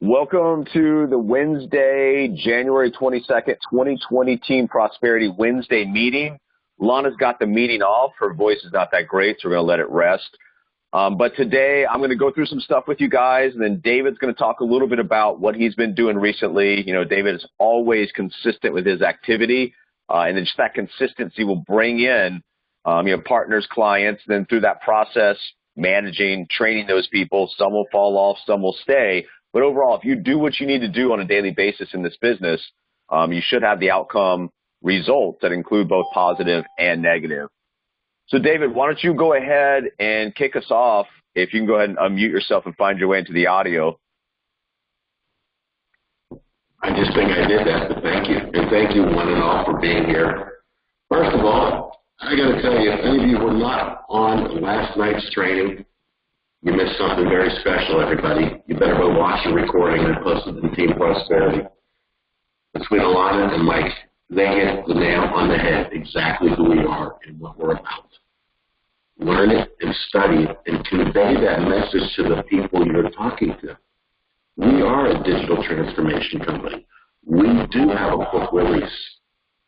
Welcome to the Wednesday, January 22nd, 2020 Team Prosperity Wednesday meeting. Lana's got the meeting off. Her voice is not that great, so we're going to let it rest. But today I'm going to go through some stuff with you guys, and then David's going to talk a little bit about what he's been doing recently. You know, David is always consistent with his activity, and then just that consistency will bring in, partners, clients, and then through that process, managing, training those people. Some will fall off, some will stay. But overall, if you do what you need to do on a daily basis in this business, you should have the outcome results that include both positive and negative. So, David, why don't you go ahead and kick us off? If you can go ahead and unmute yourself and find your way into the audio. I just think I did that, but thank you. And thank you, one and all, for being here. First of all, I got to tell you, if any of you were not on last night's training, you missed something very special, everybody. You better go watch the recording and post it to Team Prosperity. Between Alana and Mike, they hit the nail on the head, exactly who we are and what we're about. Learn it and study it and convey that message to the people you're talking to. We are a digital transformation company. We do have a book release.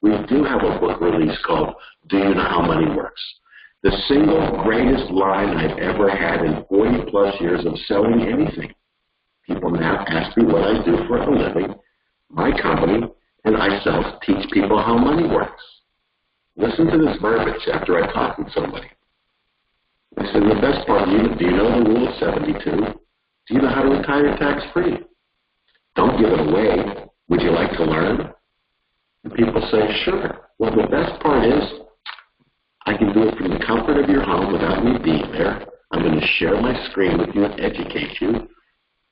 We do have a book release called Do You Know How Money Works? The single greatest line I've ever had in 40 plus years of selling anything. People now ask me what I do for a living, my company, and I teach people how money works. Listen to this verbiage after I talk with somebody. I said, the best part, do you know the rule of 72? Do you know how to retire tax-free? Don't give it away. Would you like to learn? And people say, sure. Well, the best part is, I can do it from the comfort of your home without me being there. I'm going to share my screen with you and educate you,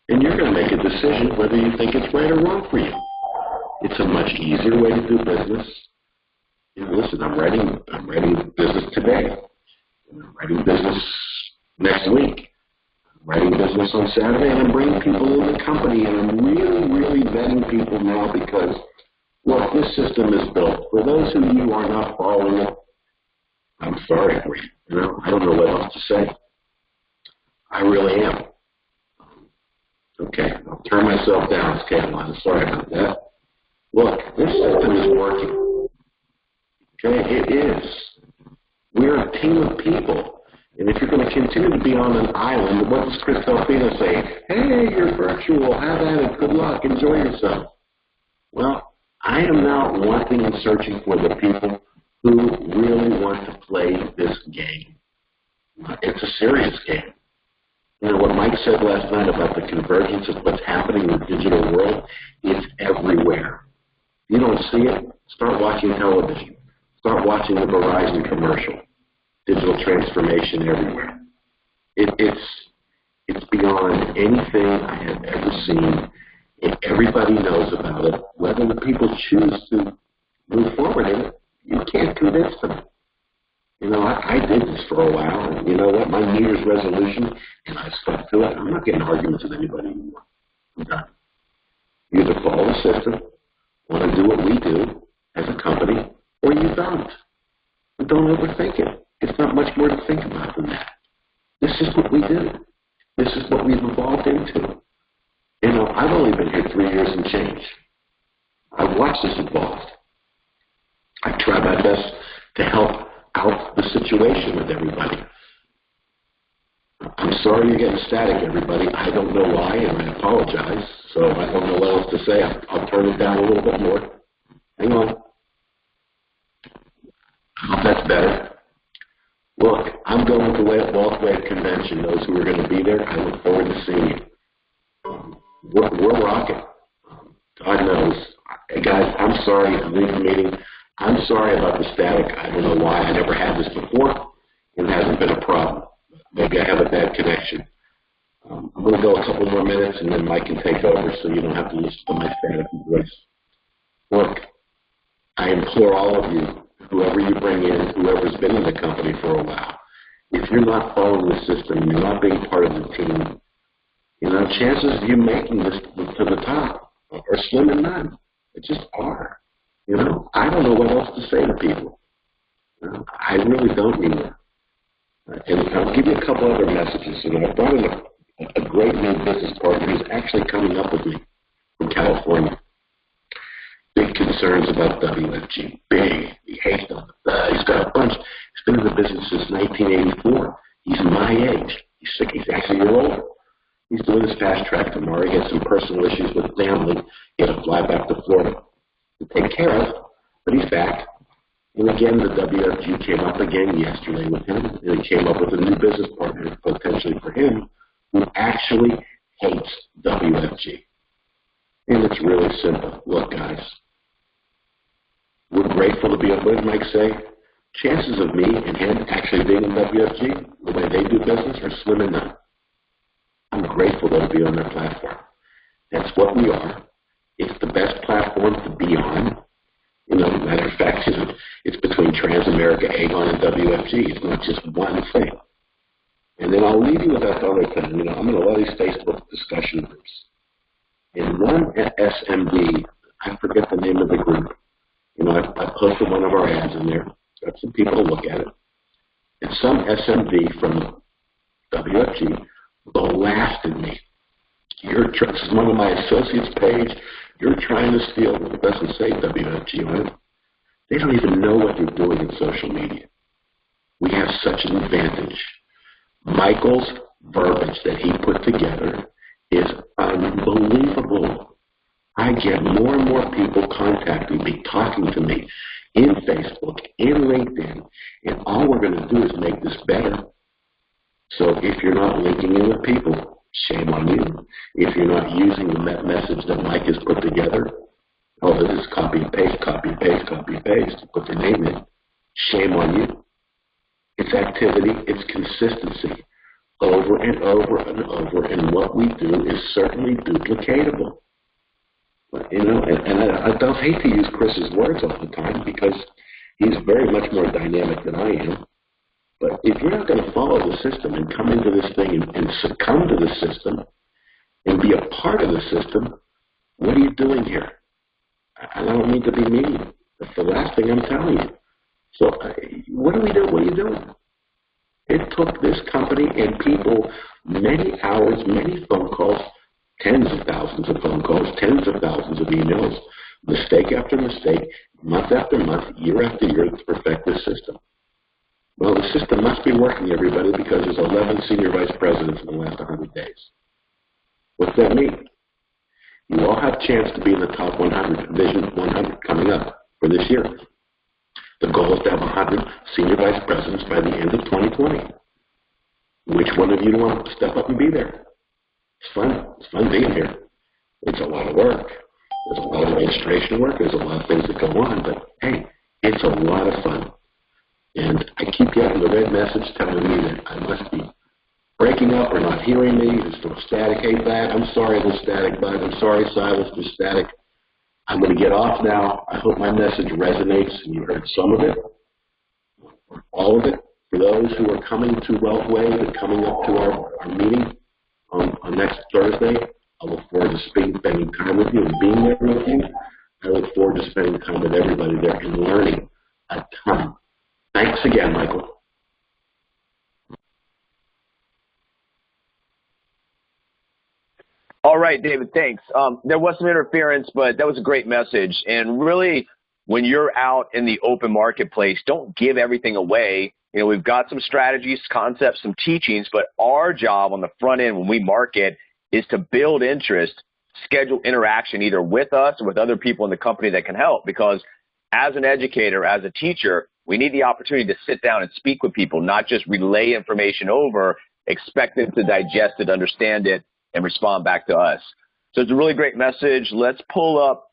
and you're going to make a decision whether you think it's right or wrong for you. It's a much easier way to do business. Listen, I'm writing business today. I'm writing business next week. I'm writing business on Saturday, and I'm bringing people in the company, and I'm really, really vetting people now because, look, this system is built. For those of you who are not following it, I'm sorry for you. I don't know what else to say. I really am. Okay, I'll turn myself down, Caroline. Sorry about that. Look, this system is working. Okay, it is. We're a team of people. And if you're going to continue to be on an island, what does Chris Delfino say? Hey, you're virtual. Have at it. Good luck. Enjoy yourself. Well, I am now wanting and searching for the people who really want to play this game. It's a serious game. You know, what Mike said last night about the convergence of what's happening in the digital world, it's everywhere. You don't see it? Start watching television. Start watching the Verizon commercial. Digital transformation everywhere. It's beyond anything I have ever seen, and everybody knows about it. Whether the people choose to move forward in it, you can't convince them. You know, I did this for a while, and you know what? My New Year's resolution, and I stuck to it. I'm not getting arguments with anybody anymore. I'm done. You either follow the system, want to do what we do as a company, or you don't. But don't overthink it. It's not much more to think about than that. This is what we do. This is what we've evolved into. You know, I've only been here 3 years and change. I've watched this evolve. I try my best to help out the situation with everybody. I'm sorry you're getting static, everybody. I don't know why, and I apologize. So I don't know what else to say. I'll turn it down a little bit more. Hang on. I hope that's better. Look, I'm going to the Wealth Wave Convention. Those who are going to be there, I look forward to seeing you. We're rocking. God knows. Hey, guys, I'm sorry. I'm leaving the meeting. I'm sorry about the static. I don't know why. I never had this before. It hasn't been a problem. Maybe I have a bad connection. I'm going to go a couple more minutes, and then Mike can take over so you don't have to listen to my static voice. Look, I implore all of you, whoever you bring in, whoever's been in the company for a while, if you're not following the system, you're not being part of the team, you know, chances of you making this to the top are slim and none. They just are. You know, I don't know what else to say to people. You know, I really don't anymore. And I'll give you a couple other messages. You know, I brought in a great new business partner who's actually coming up with me from California. Big concerns about WFG. Big. He hates them. He's got a bunch. He's been in the business since 1984. He's my age. He's sick. He's actually a year older. He's doing his fast track tomorrow. He has some personal issues with family. He had to fly back to Florida to take care of, but he's back. And again, the WFG came up again yesterday with him, and he came up with a new business partner potentially for him who actually hates WFG. And it's really simple. Look, guys, we're grateful to be able, what did Mike say? Chances of me and him actually being in WFG, the way they do business, are slim and none. I'm grateful to be on their platform. That's what we are. It's the best platform to be on. You know, matter of fact, it's between Transamerica, Aegon, and WFG. It's not just one thing. And then I'll leave you with that other thing. You know, I'm in a lot of these Facebook discussion groups. In one SMB, I forget the name of the group. You know, I posted one of our ads in there. Got some people to look at it. And some SMB from WFG blasted me. This is one of my associates' page. You're trying to steal. It doesn't say WFG on it. They don't even know what they're doing in social media. We have such an advantage. Michael's verbiage that he put together is unbelievable. I get more and more people contacting me, talking to me in Facebook, in LinkedIn, and all we're going to do is make this better. So if you're not linking in with people, shame on you. If you're not using the message that Mike has put together, oh, this is copy and paste, copy and paste, copy and paste, put their name in, shame on you. It's activity, it's consistency, over and over and over, and what we do is certainly duplicatable. But, you know, and I don't hate to use Chris's words all the time because he's very much more dynamic than I am. But if you're not going to follow the system and come into this thing and succumb to the system and be a part of the system, what are you doing here? I don't mean to be mean. That's the last thing I'm telling you. So what do we do? What are you doing? It took this company and people many hours, many phone calls, tens of thousands of phone calls, tens of thousands of emails, mistake after mistake, month after month, year after year to perfect this system. Well, the system must be working, everybody, because there's 11 senior vice presidents in the last 100 days. What's that mean? You all have a chance to be in the top 100, Division 100 coming up for this year. The goal is to have 100 senior vice presidents by the end of 2020. Which one of you want to step up and be there? It's fun. It's fun being here. It's a lot of work. There's a lot of registration work. There's a lot of things that go on. But, hey, it's a lot of fun. And I keep getting the red message telling me that I must be breaking up or not hearing me. There's no static. Hey, Bud, I'm sorry there's static, Bud. I'm sorry, Silas, there's static. I'm going to get off now. I hope my message resonates and you heard some of it, or all of it. For those who are coming to Wealth Wave and coming up to our meeting on next Thursday, I look forward to spending time with you and being there with you. I look forward to spending time with everybody there and learning a ton. Thanks again, Michael. All right, David, thanks. There was some interference, but that was a great message. And really, when you're out in the open marketplace, don't give everything away. You know, we've got some strategies, concepts, some teachings, but our job on the front end when we market is to build interest, schedule interaction either with us or with other people in the company that can help. Because as an educator, as a teacher, we need the opportunity to sit down and speak with people, not just relay information over, expect them to digest it, understand it, and respond back to us. So it's a really great message. Let's pull up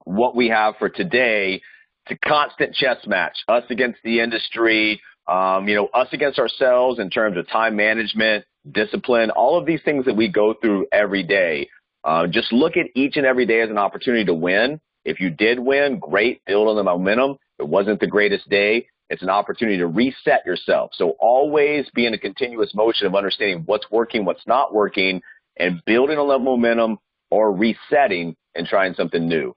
what we have for today. It's a constant chess match, us against the industry, us against ourselves in terms of time management, discipline, all of these things that we go through every day. Just look at each and every day as an opportunity to win. If you did win, great, build on the momentum. If it wasn't the greatest day, it's an opportunity to reset yourself. So always be in a continuous motion of understanding what's working, what's not working, and building on that momentum or resetting and trying something new.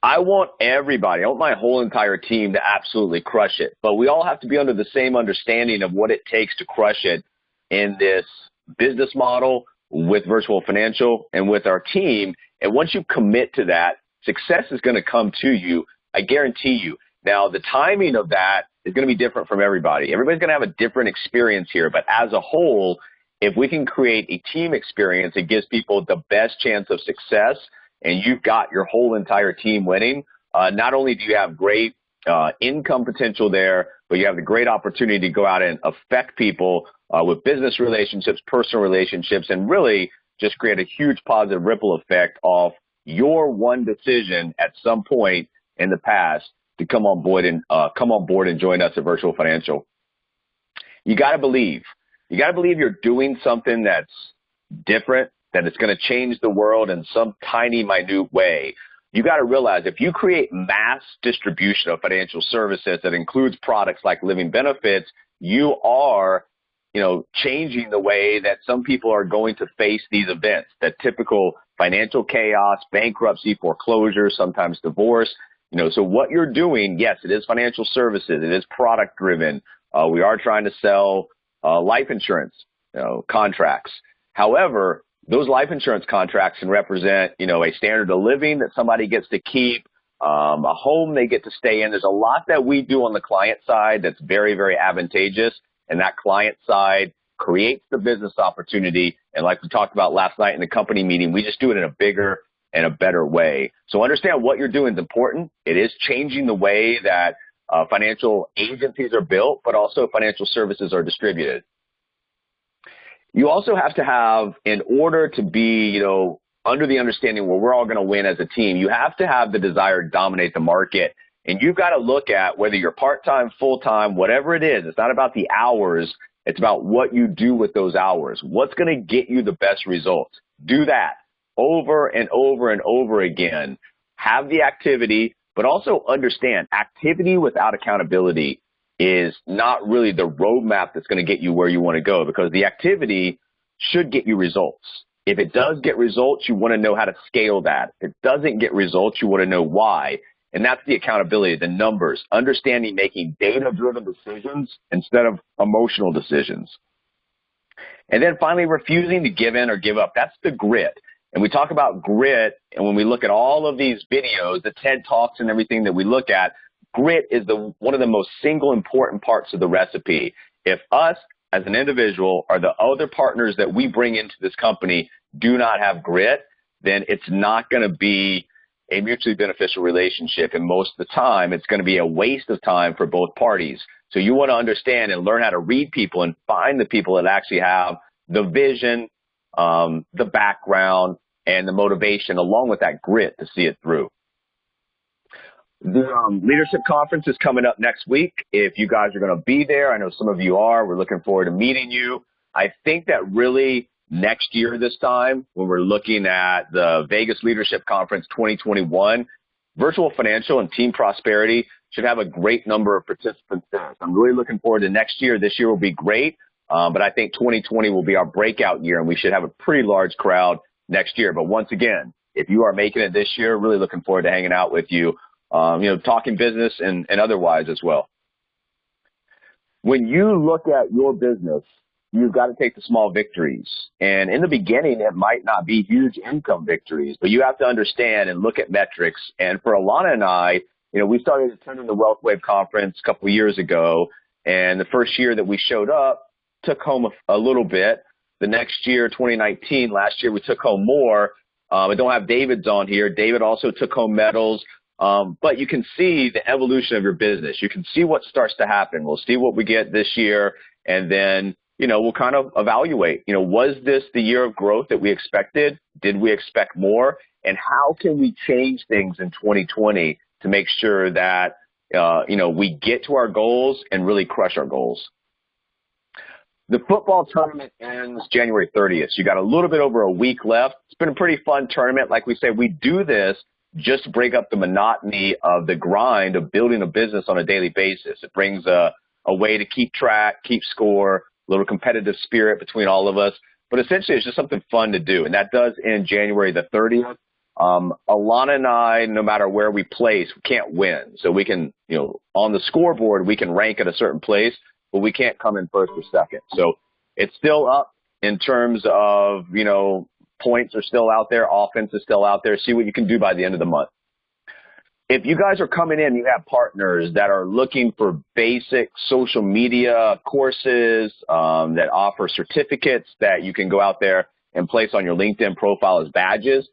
I want everybody, I want my whole entire team to absolutely crush it. But we all have to be under the same understanding of what it takes to crush it in this business model, with Virtual Financial, and with our team. And once you commit to that, success is going to come to you. I guarantee you. Now, the timing of that is going to be different from everybody. Everybody's going to have a different experience here. But as a whole, if we can create a team experience, it gives people the best chance of success, and you've got your whole entire team winning. Not only do you have great income potential there, but you have the great opportunity to go out and affect people with business relationships, personal relationships, and really just create a huge positive ripple effect off your one decision at some point in the past to come on board and join us at Virtual Financial. You got to believe. You got to believe you're doing something that's different, that it's going to change the world in some tiny, minute way. You got to realize if you create mass distribution of financial services that includes products like living benefits, you are, changing the way that some people are going to face these events, that typical financial chaos, bankruptcy, foreclosure, sometimes divorce. So what you're doing, yes, it is financial services. It is product driven. We are trying to sell life insurance, contracts. However, those life insurance contracts can represent, a standard of living that somebody gets to keep, a home they get to stay in. There's a lot that we do on the client side that's very, very advantageous, and that client side creates the business opportunity. And like we talked about last night in the company meeting, we just do it in a bigger and a better way. So understand what you're doing is important. It is changing the way that financial agencies are built, but also financial services are distributed. You also have to have, in order to be, under the understanding where we're all going to win as a team, you have to have the desire to dominate the market. And you've got to look at whether you're part-time, full-time, whatever it is. It's not about the hours. It's about what you do with those hours. What's going to get you the best results? Do that over and over and over again. Have the activity, but also understand activity without accountability is not really the roadmap that's going to get you where you want to go, because the activity should get you results. If it does get results, you want to know how to scale that. If it doesn't get results, you want to know why. And that's the accountability, the numbers, understanding making data-driven decisions instead of emotional decisions. And then finally, refusing to give in or give up. That's the grit. And we talk about grit, and when we look at all of these videos, the TED Talks and everything that we look at, grit is one of the most single important parts of the recipe. If us as an individual or the other partners that we bring into this company do not have grit, then it's not going to be a mutually beneficial relationship. And most of the time, it's going to be a waste of time for both parties. So you want to understand and learn how to read people and find the people that actually have the vision, the background, and the motivation, along with that grit to see it through. The leadership conference is coming up next week. If you guys are going to be there, I know some of you are. We're looking forward to meeting you. I think that really next year this time, when we're looking at the Vegas Leadership Conference 2021, Virtual Financial and Team Prosperity should have a great number of participants there. So I'm really looking forward to next year. This year will be great, but I think 2020 will be our breakout year, and we should have a pretty large crowd next year. But once again, if you are making it this year, really looking forward to hanging out with you. Talking business and otherwise as well. When you look at your business, you've got to take the small victories. And in the beginning, it might not be huge income victories, but you have to understand and look at metrics. And for Alana and I, we started attending the Wealth Wave conference a couple of years ago. And the first year that we showed up, took home a little bit. The next year, 2019, last year, we took home more. I don't have David's on here. David also took home medals. But you can see the evolution of your business. You can see what starts to happen. We'll see what we get this year, and then, we'll kind of evaluate, was this the year of growth that we expected? Did we expect more? And how can we change things in 2020 to make sure that, we get to our goals and really crush our goals? The football tournament ends January 30th. So you got a little bit over a week left. It's been a pretty fun tournament. Like we said, we do this just to break up the monotony of the grind of building a business on a daily basis. It brings a way to keep track, keep score, a little competitive spirit between all of us. But essentially, it's just something fun to do. And that does end January the 30th. Alana and I, no matter where we place, we can't win. So we can, on the scoreboard, we can rank at a certain place, but we can't come in first or second. So it's still up in terms of, points are still out there, offense is still out there. See what you can do by the end of the month. If you guys are coming in, you have partners that are looking for basic social media courses that offer certificates that you can go out there and place on your LinkedIn profile as badges.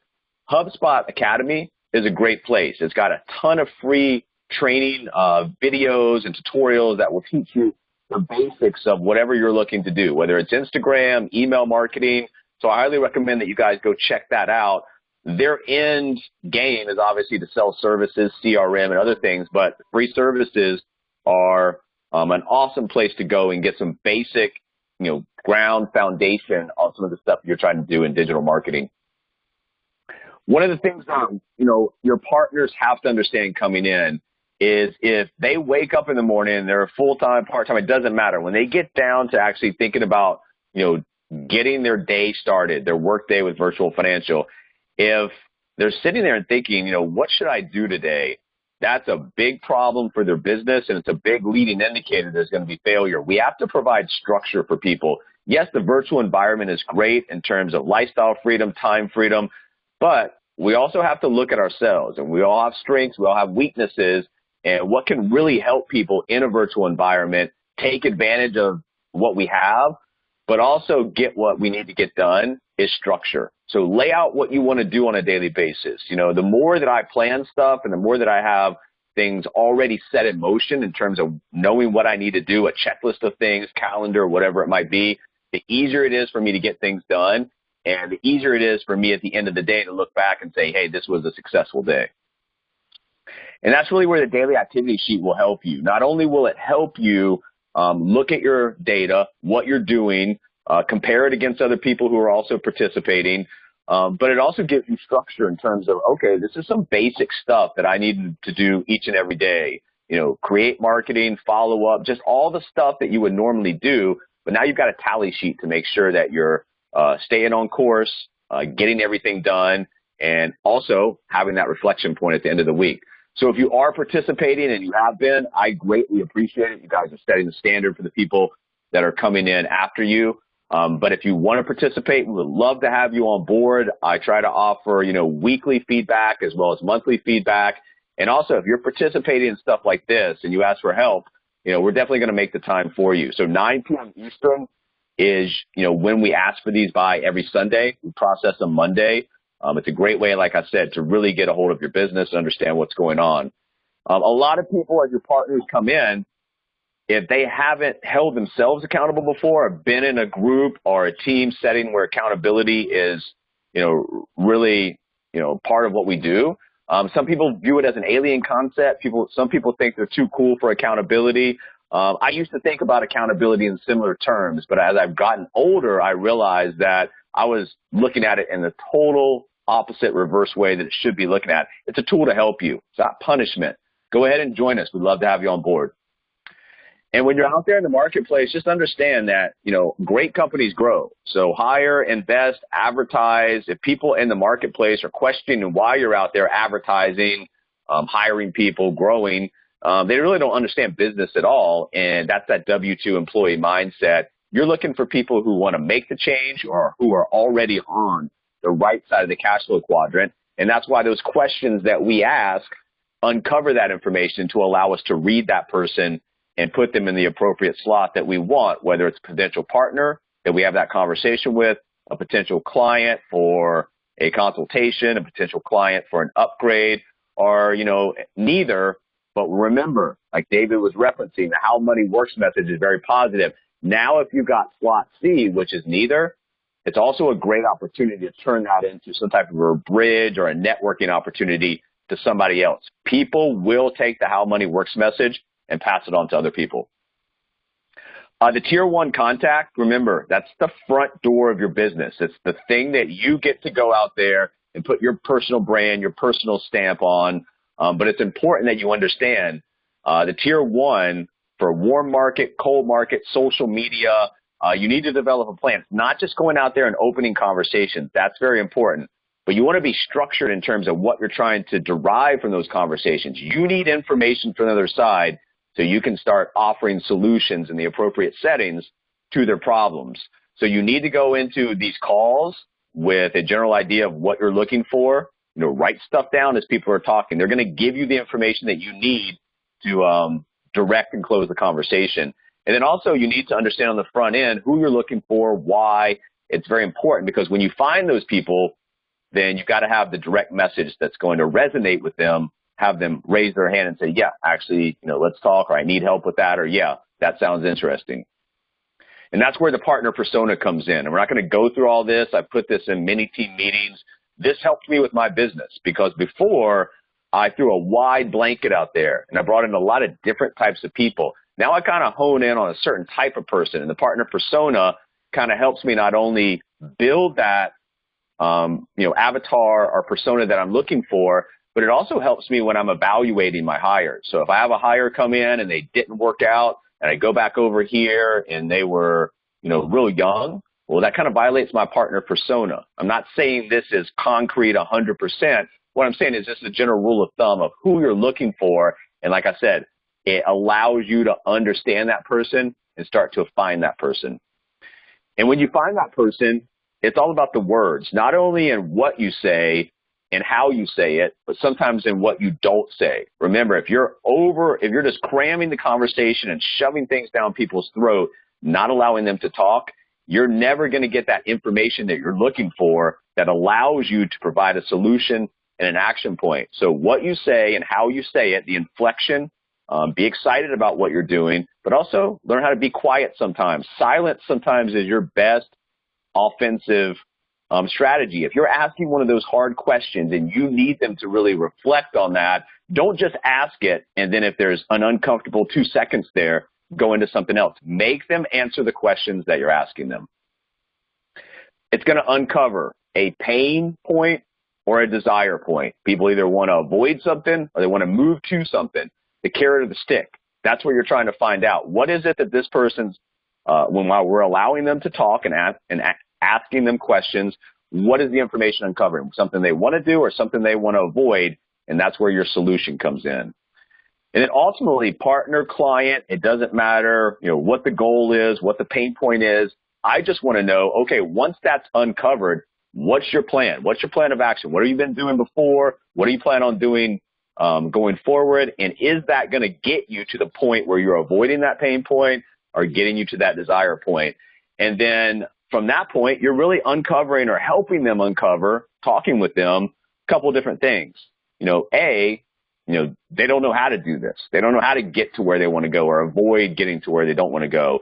HubSpot Academy is a great place. It's got a ton of free training videos and tutorials that will teach you the basics of whatever you're looking to do, whether it's Instagram, email marketing. So I highly recommend that you guys go check that out. Their end game is obviously to sell services, CRM, and other things, but free services are an awesome place to go and get some basic, ground foundation on some of the stuff you're trying to do in digital marketing. One of the things that, your partners have to understand coming in is if they wake up in the morning, they're full-time, part-time, it doesn't matter. When they get down to actually thinking about, getting their day started, their work day with Virtual Financial, if they're sitting there and thinking, what should I do today? That's a big problem for their business, and it's a big leading indicator there's going to be failure. We have to provide structure for people. Yes, the virtual environment is great in terms of lifestyle freedom, time freedom, but we also have to look at ourselves, and we all have strengths, we all have weaknesses, and what can really help people in a virtual environment take advantage of what we have, but also get what we need to get done is structure. So lay out what you want to do on a daily basis. The more that I plan stuff and the more that I have things already set in motion in terms of knowing what I need to do, a checklist of things, calendar, whatever it might be, the easier it is for me to get things done, and the easier it is for me at the end of the day to look back and say, hey, this was a successful day. And that's really where the daily activity sheet will help you. Not only will it help you look at your data, what you're doing, compare it against other people who are also participating, but it also gives you structure in terms of, okay, this is some basic stuff that I need to do each and every day. Create marketing, follow up, just all the stuff that you would normally do, but now you've got a tally sheet to make sure that you're staying on course, getting everything done, and also having that reflection point at the end of the week. So if you are participating, and you have been, I greatly appreciate it. You guys are setting the standard for the people that are coming in after you. But if you want to participate, we would love to have you on board. I try to offer, weekly feedback as well as monthly feedback. And also, if you're participating in stuff like this and you ask for help, we're definitely going to make the time for you. So 9 p.m. Eastern is, when we ask for these by every Sunday. We process them Monday. It's a great way, like I said, to really get a hold of your business and understand what's going on. A lot of people, as your partners come in, if they haven't held themselves accountable before, or been in a group or a team setting where accountability is, really, part of what we do. Some people view it as an alien concept. Some people think they're too cool for accountability. I used to think about accountability in similar terms, but as I've gotten older, I realized that I was looking at it in the total opposite reverse way that it should be looking at. It's a tool to help you. It's not punishment. Go ahead and join us. We'd love to have you on board. And when you're out there in the marketplace, just understand that, great companies grow. So hire, invest, advertise. If people in the marketplace are questioning why you're out there advertising, hiring people, growing, they really don't understand business at all. And that's that W-2 employee mindset. You're looking for people who want to make the change or who are already on the right side of the cash flow quadrant. And that's why those questions that we ask uncover that information to allow us to read that person and put them in the appropriate slot that we want, whether it's a potential partner that we have that conversation with, a potential client for a consultation, a potential client for an upgrade, or, neither. But remember, like David was referencing, the how money works message is very positive. Now, if you've got slot C, which is neither, it's also a great opportunity to turn that into some type of a bridge or a networking opportunity to somebody else. People will take the how money works message and pass it on to other people. The tier 1 contact, remember, that's the front door of your business. It's the thing that you get to go out there and put your personal brand, your personal stamp on. But it's important that you understand the tier 1 for warm market, cold market, social media, you need to develop a plan. It's not just going out there and opening conversations. That's very important. But you want to be structured in terms of what you're trying to derive from those conversations. You need information from the other side so you can start offering solutions in the appropriate settings to their problems. So you need to go into these calls with a general idea of what you're looking for. Write stuff down as people are talking. They're going to give you the information that you need to direct and close the conversation. And then also you need to understand on the front end who you're looking for, why. It's very important because when you find those people, then you've got to have the direct message that's going to resonate with them, have them raise their hand and say, yeah, actually, let's talk, or I need help with that, or yeah, that sounds interesting. And that's where the partner persona comes in. And we're not going to go through all this. I put this in many team meetings. This helped me with my business because before I threw a wide blanket out there and I brought in a lot of different types of people. Now I kind of hone in on a certain type of person, and the partner persona kind of helps me not only build that, avatar or persona that I'm looking for, but it also helps me when I'm evaluating my hires. So if I have a hire come in and they didn't work out and I go back over here and they were, real young, well, that kind of violates my partner persona. I'm not saying this is concrete 100%. What I'm saying is this is a general rule of thumb of who you're looking for. And like I said, it allows you to understand that person and start to find that person. And when you find that person, it's all about the words, not only in what you say and how you say it, but sometimes in what you don't say. Remember, if you're just cramming the conversation and shoving things down people's throat, not allowing them to talk, you're never going to get that information that you're looking for that allows you to provide a solution and an action point. So what you say and how you say it, the inflection, be excited about what you're doing, but also learn how to be quiet sometimes. Silence sometimes is your best offensive strategy. If you're asking one of those hard questions and you need them to really reflect on that, don't just ask it, and then if there's an uncomfortable 2 seconds there, go into something else. Make them answer the questions that you're asking them. It's going to uncover a pain point or a desire point. People either want to avoid something or they want to move to something. The carrot or the stick. That's what you're trying to find out. What is it that this person's, while we're allowing them to talk and asking them questions, what is the information uncovering? Something they want to do or something they want to avoid, and that's where your solution comes in. And then ultimately, partner, client, it doesn't matter, what the goal is, what the pain point is. I just want to know, okay, once that's uncovered, what's your plan? What's your plan of action? What have you been doing before? What do you plan on doing going forward? And is that going to get you to the point where you're avoiding that pain point or getting you to that desire point? And then from that point, you're really uncovering or helping them uncover, talking with them, a couple of different things. They don't know how to do this. They don't know how to get to where they want to go or avoid getting to where they don't want to go.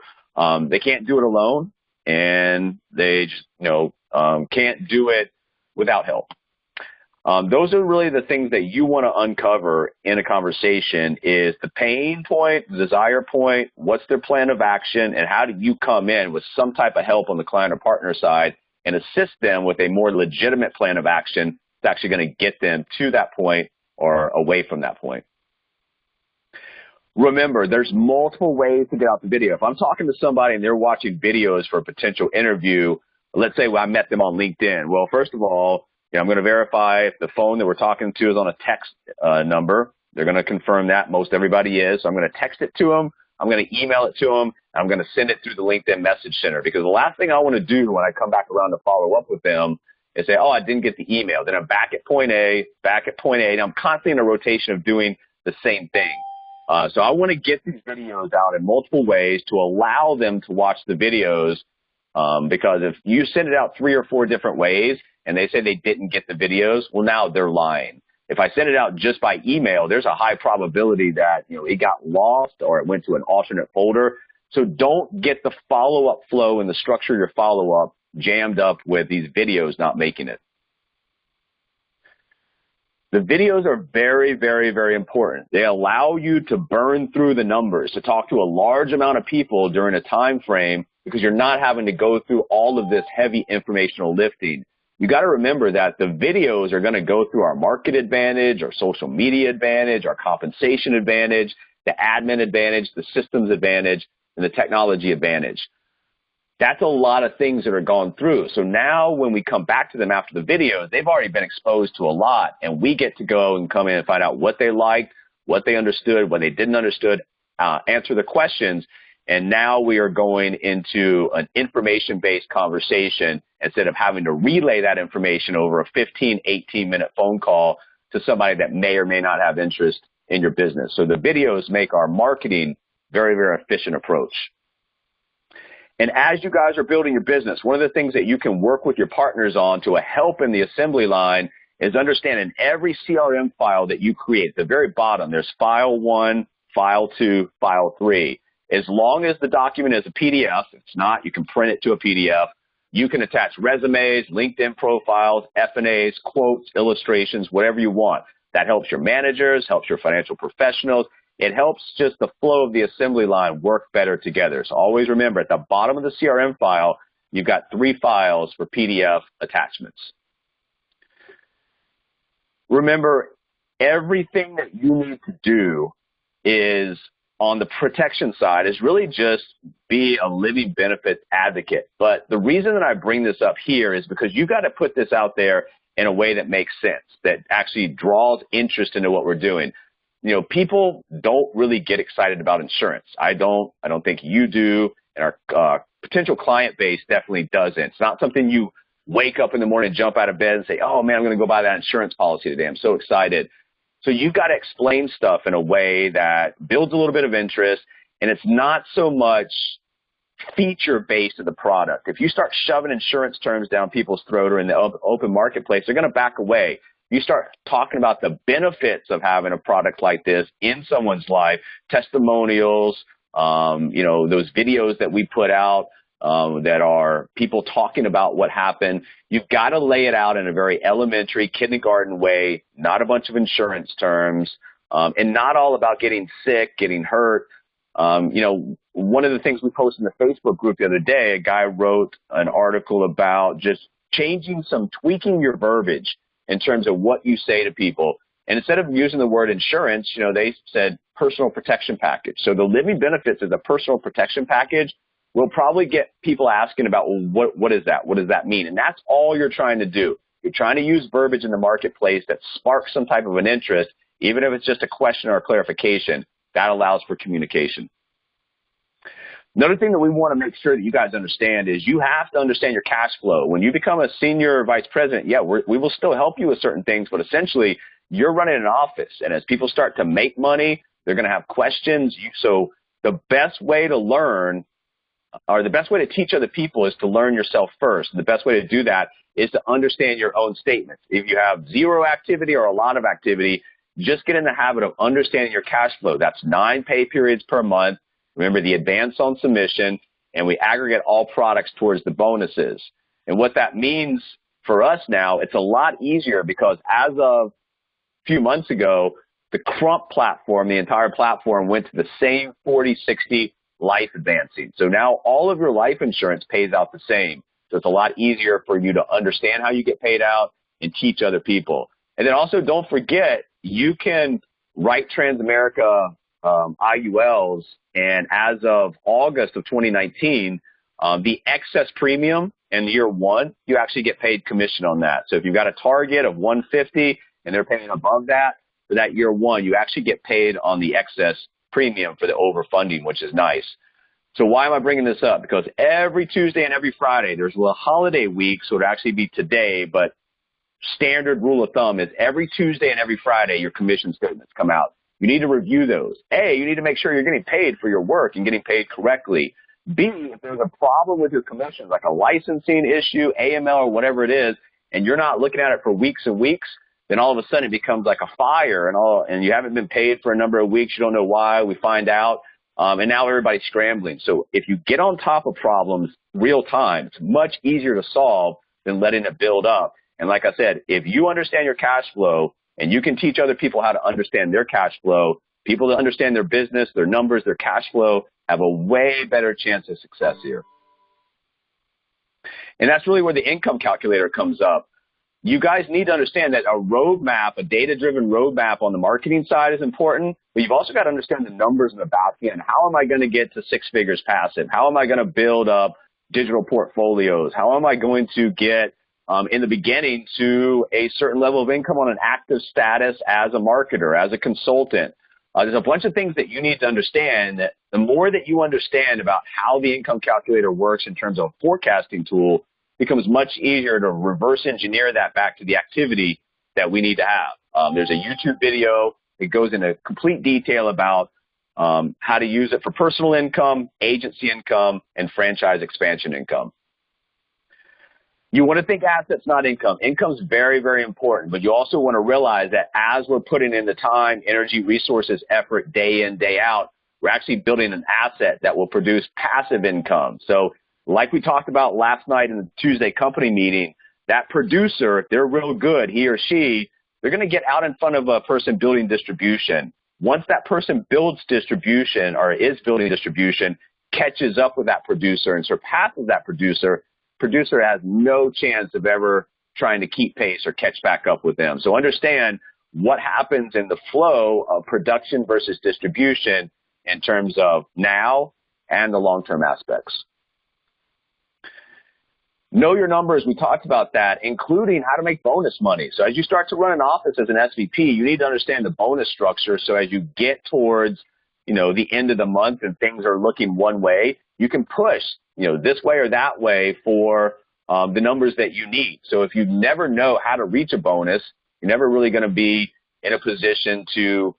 They can't do it alone, and they just, can't do it without help. Those are really the things that you want to uncover in a conversation is the pain point, the desire point, what's their plan of action, and how do you come in with some type of help on the client or partner side and assist them with a more legitimate plan of action that's actually going to get them to that point or away from that point. Remember, there's multiple ways to get out the video. If I'm talking to somebody and they're watching videos for a potential interview, let's say I met them on LinkedIn. Well, first of all, I'm going to verify if the phone that we're talking to is on a text number. They're going to confirm that. Most everybody is. So I'm going to text it to them. I'm going to email it to them. And I'm going to send it through the LinkedIn Message Center because the last thing I want to do when I come back around to follow up with them is say, oh, I didn't get the email. Then I'm back at point A, and I'm constantly in a rotation of doing the same thing. So I want to get these videos out in multiple ways to allow them to watch the videos because if you send it out 3 or 4 different ways and they say they didn't get the videos, well, now they're lying. If I send it out just by email, there's a high probability that it got lost or it went to an alternate folder. So don't get the follow-up flow and the structure of your follow-up jammed up with these videos not making it. The videos are very, very, very important. They allow you to burn through the numbers, to talk to a large amount of people during a time frame because you're not having to go through all of this heavy informational lifting. You got to remember that the videos are going to go through our market advantage, our social media advantage, our compensation advantage, the admin advantage, the systems advantage, and the technology advantage. That's a lot of things that are gone through. So now when we come back to them after the videos, they've already been exposed to a lot, and we get to go and come in and find out what they liked, what they understood, what they didn't understood, answer the questions, And now we are going into an information-based conversation instead of having to relay that information over a 15, 18-minute phone call to somebody that may or may not have interest in your business. So the videos make our marketing very, very efficient approach. And as you guys are building your business, one of the things that you can work with your partners on to help in the assembly line is understanding every CRM file that you create. At the very bottom, there's file 1, file 2, file 3. As long as the document is a PDF, if it's not, you can print it to a PDF. You can attach resumes, LinkedIn profiles, F&As, quotes, illustrations, whatever you want. That helps your managers, helps your financial professionals. It helps just the flow of the assembly line work better together. So always remember, at the bottom of the CRM file, you've got 3 files for PDF attachments. Remember, everything that you need to do is on the protection side is really just be a living benefits advocate. But the reason that I bring this up here is because you got to put this out there in a way that makes sense, that actually draws interest into what we're doing. You know, people don't really get excited about insurance. I don't think you do, and our potential client base definitely doesn't. It's not something you wake up in the morning, jump out of bed and say, oh man, I'm going to go buy that insurance policy today. I'm so excited. So you've got to explain stuff in a way that builds a little bit of interest, and it's not so much feature-based of the product. If you start shoving insurance terms down people's throat or in the open marketplace, they're going to back away. You start talking about the benefits of having a product like this in someone's life, testimonials, those videos that we put out that are people talking about what happened. You've got to lay it out in a very elementary kindergarten way, not a bunch of insurance terms, and not all about getting sick, getting hurt. One of the things we posted in the Facebook group the other day, a guy wrote an article about just tweaking your verbiage in terms of what you say to people. And instead of using the word insurance, they said personal protection package. So the living benefits is a personal protection package. We'll probably get people asking about, well, what is that? What does that mean? And that's all you're trying to do. You're trying to use verbiage in the marketplace that sparks some type of an interest, even if it's just a question or a clarification. That allows for communication. Another thing that we want to make sure that you guys understand is you have to understand your cash flow. When you become a senior vice president, we will still help you with certain things, but essentially you're running an office. And as people start to make money, they're going to have questions. So the best way to learn, or the best way to teach other people, is to learn yourself first. And the best way to do that is to understand your own statements. If you have zero activity or a lot of activity, just get in the habit of understanding your cash flow. That's 9 pay periods per month. Remember the advance on submission, and we aggregate all products towards the bonuses. And what that means for us now, it's a lot easier because as of a few months ago, the Crump platform, the entire platform, went to the same 40-60 life advancing. So now all of your life insurance pays out the same. So it's a lot easier for you to understand how you get paid out and teach other people. And then also don't forget, you can write Transamerica IULs, and as of August of 2019, the excess premium in year 1, you actually get paid commission on that. So if you've got a target of 150 and they're paying above that, for that year 1, you actually get paid on the excess premium for the overfunding, which is nice. So why am I bringing this up? Because every Tuesday and every Friday, there's a little holiday week, so it'll actually be today, but standard rule of thumb is every Tuesday and every Friday, your commission statements come out. You need to review those. A, you need to make sure you're getting paid for your work and getting paid correctly. B, if there's a problem with your commissions, like a licensing issue, AML, or whatever it is, and you're not looking at it for weeks and weeks, then all of a sudden it becomes like a fire, and you haven't been paid for a number of weeks. You don't know why. We find out, and now everybody's scrambling. So if you get on top of problems real time, it's much easier to solve than letting it build up. And like I said, if you understand your cash flow, and you can teach other people how to understand their cash flow, people that understand their business, their numbers, their cash flow, have a way better chance of success here. And that's really where the income calculator comes up. You guys need to understand that a roadmap, a data-driven roadmap on the marketing side is important, but you've also got to understand the numbers in the back end. How am I going to get to 6 figures passive? How am I going to build up digital portfolios? How am I going to get in the beginning to a certain level of income on an active status as a marketer, as a consultant? There's a bunch of things that you need to understand. That the more that you understand about how the income calculator works in terms of a forecasting tool, it becomes much easier to reverse engineer that back to the activity that we need to have. There's a YouTube video. It goes into complete detail about how to use it for personal income, agency income, and franchise expansion income. You want to think assets, not income. Income is very, very important, but you also want to realize that as we're putting in the time, energy, resources, effort, day in, day out, we're actually building an asset that will produce passive income. So like we talked about last night in the Tuesday company meeting, that producer, if they're real good, he or she, they're going to get out in front of a person building distribution. Once that person builds distribution or is building distribution, catches up with that producer and surpasses that producer has no chance of ever trying to keep pace or catch back up with them. So understand what happens in the flow of production versus distribution in terms of now and the long-term aspects. Know your numbers. We talked about that, including how to make bonus money. So as you start to run an office as an SVP, you need to understand the bonus structure. So as you get towards, the end of the month and things are looking one way, you can push, this way or that way for the numbers that you need. So if you never know how to reach a bonus, you're never really going to be in a position to